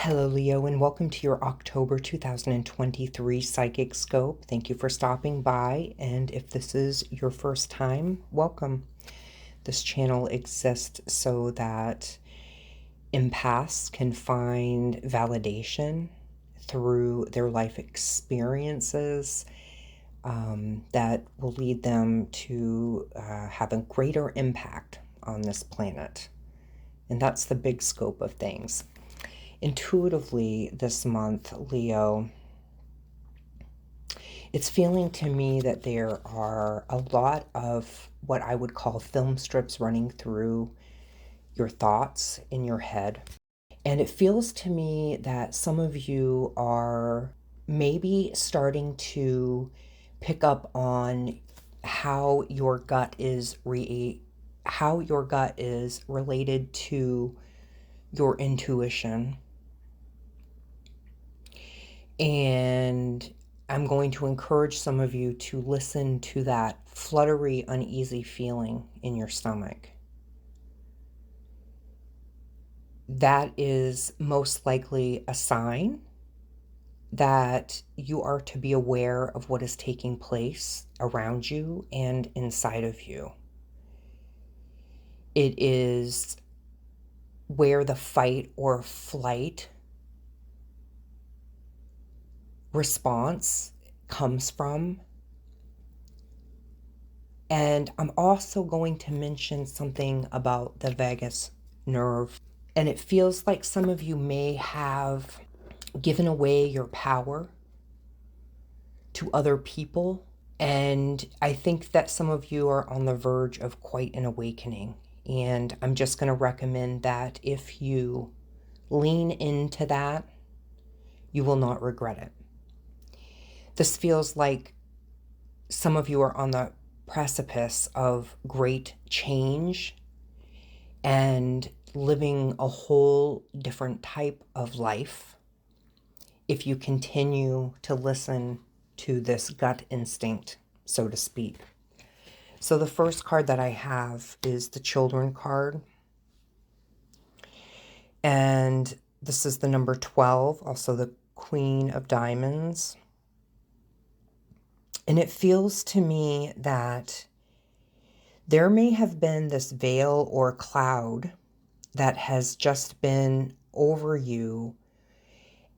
Hello, Leo, and welcome to your October 2023 Psychic Scope. Thank you for stopping by, and if this is your first time, welcome. This channel exists so that empaths can find validation through their life experiences that will lead them to have a greater impact on this planet. And that's the big scope of things. Intuitively this month, Leo, it's feeling to me that there are a lot of what I would call film strips running through your thoughts in your head. And it feels to me that some of you are maybe starting to pick up on how your gut is related to your intuition. And I'm going to encourage some of you to listen to that fluttery, uneasy feeling in your stomach. That is most likely a sign that you are to be aware of what is taking place around you and inside of you. It is where the fight or flight response comes from. And I'm also going to mention something about the vagus nerve. And it feels like some of you may have given away your power to other people. And I think that some of you are on the verge of quite an awakening. And I'm just going to recommend that if you lean into that, you will not regret it. This feels like some of you are on the precipice of great change and living a whole different type of life if you continue to listen to this gut instinct, so to speak. So the first card that I have is the Children card. And this is the number 12, also the Queen of Diamonds. And it feels to me that there may have been this veil or cloud that has just been over you.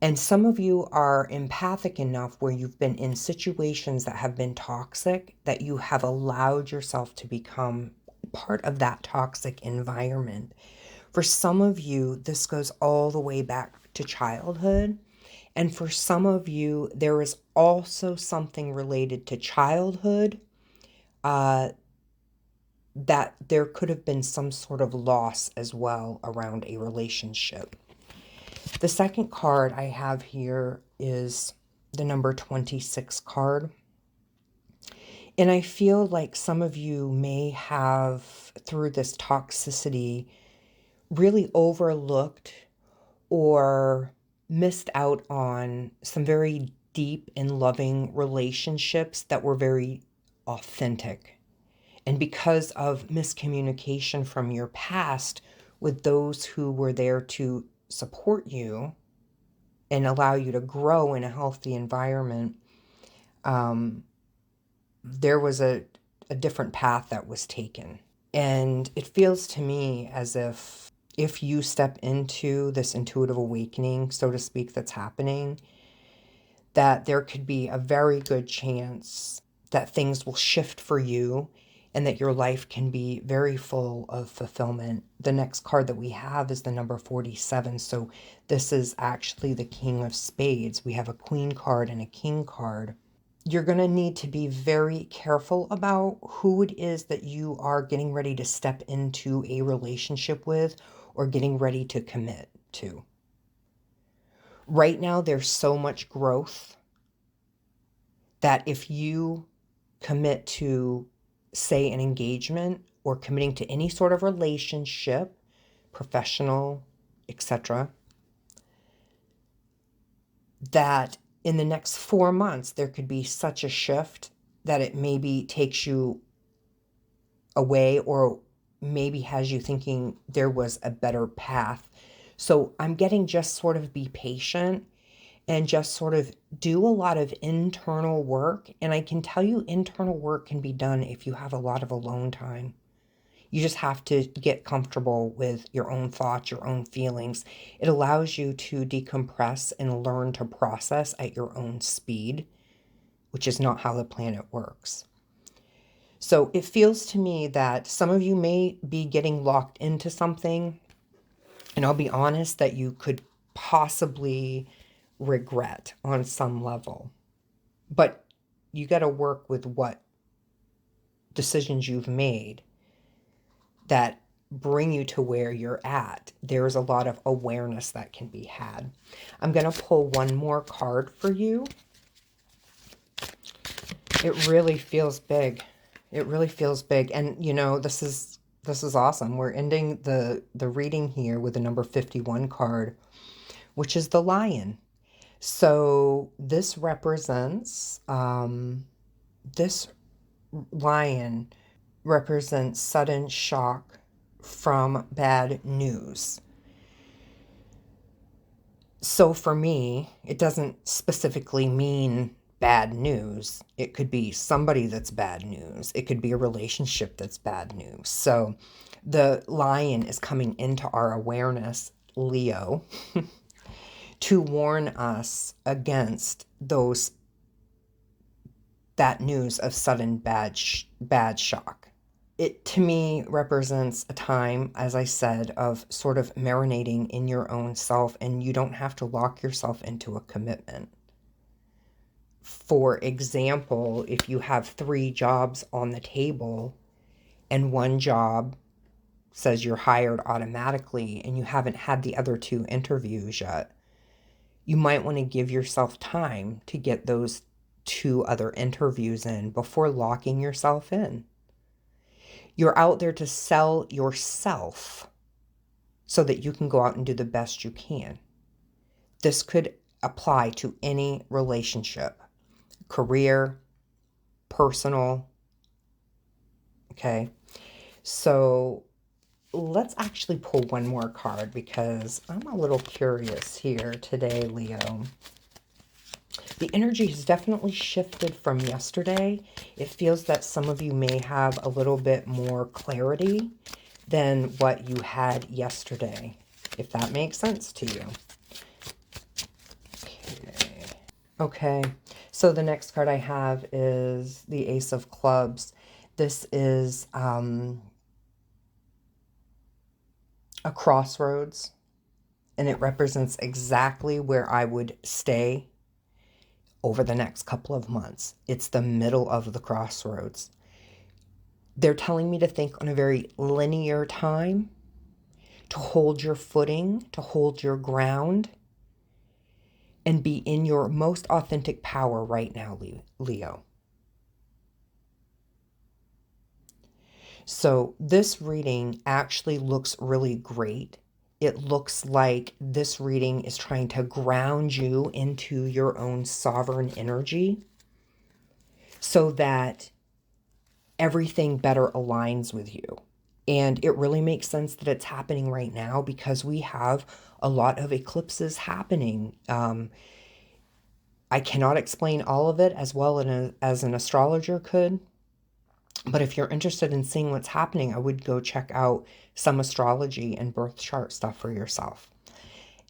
And some of you are empathic enough where you've been in situations that have been toxic, that you have allowed yourself to become part of that toxic environment. For some of you, this goes all the way back to childhood. And for some of you, there is also something related to childhood that there could have been some sort of loss as well around a relationship. The second card I have here is the number 26 card. And I feel like some of you may have, through this toxicity, really overlooked or missed out on some very deep and loving relationships that were very authentic. And because of miscommunication from your past with those who were there to support you and allow you to grow in a healthy environment, there was a different path that was taken. And it feels to me as if you step into this intuitive awakening, so to speak, that's happening, that there could be a very good chance that things will shift for you and that your life can be very full of fulfillment. The next card that we have is the number 47. So this is actually the King of Spades. We have a Queen card and a King card. You're going to need to be very careful about who it is that you are getting ready to step into a relationship with or getting ready to commit to. Right now, there's so much growth that if you commit to, say, an engagement or committing to any sort of relationship, professional, etc., that in the next 4 months, there could be such a shift that it maybe takes you away or maybe has you thinking there was a better path So I'm getting just sort of be patient and just sort of do a lot of internal work. And I can tell you internal work can be done if you have a lot of alone time. You just have to get comfortable with your own thoughts, your own feelings. It allows you to decompress and learn to process at your own speed, which is not how the planet works. So it feels to me that some of you may be getting locked into something, and I'll be honest that you could possibly regret on some level. But you got to work with what decisions you've made that bring you to where you're at. There's a lot of awareness that can be had. I'm going to pull one more card for you. It really feels big. It really feels big. And you know, this is awesome. We're ending the reading here with the number 51 card, which is the Lion. So this represents this Lion represents sudden shock from bad news. So for me, it doesn't specifically mean bad news. It could be somebody that's bad news. It could be a relationship that's bad news. So the Lion is coming into our awareness, Leo, to warn us against that news of sudden bad shock. It, to me, represents a time, as I said, of sort of marinating in your own self, and you don't have to lock yourself into a commitment. For example, if you have 3 jobs on the table and one job says you're hired automatically and you haven't had the other 2 interviews yet, you might want to give yourself time to get those 2 other interviews in before locking yourself in. You're out there to sell yourself so that you can go out and do the best you can. This could apply to any relationship, career, personal. Okay. So let's actually pull one more card because I'm a little curious here today, Leo. The energy has definitely shifted from yesterday. It feels that some of you may have a little bit more clarity than what you had yesterday, if that makes sense to you. Okay, so the next card I have is the Ace of Clubs. This is a crossroads, and it represents exactly where I would stay over the next couple of months. It's the middle of the crossroads. They're telling me to think on a very linear time, to hold your footing, to hold your ground, and be in your most authentic power right now, Leo. So this reading actually looks really great. It looks like this reading is trying to ground you into your own sovereign energy so that everything better aligns with you. And it really makes sense that it's happening right now because we have a lot of eclipses happening. I cannot explain all of it as well as an astrologer could. But if you're interested in seeing what's happening, I would go check out some astrology and birth chart stuff for yourself.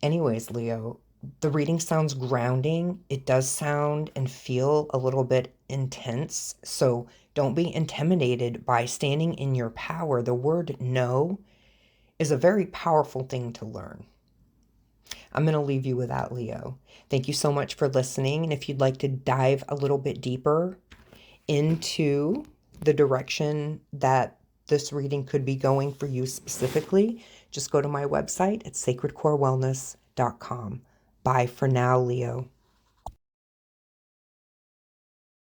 Anyways, Leo, the reading sounds grounding. It does sound and feel a little bit intense. So don't be intimidated by standing in your power. The word no is a very powerful thing to learn. I'm going to leave you with that, Leo. Thank you so much for listening. And if you'd like to dive a little bit deeper into the direction that this reading could be going for you specifically, just go to my website at sacredcorewellness.com. Bye for now, Leo.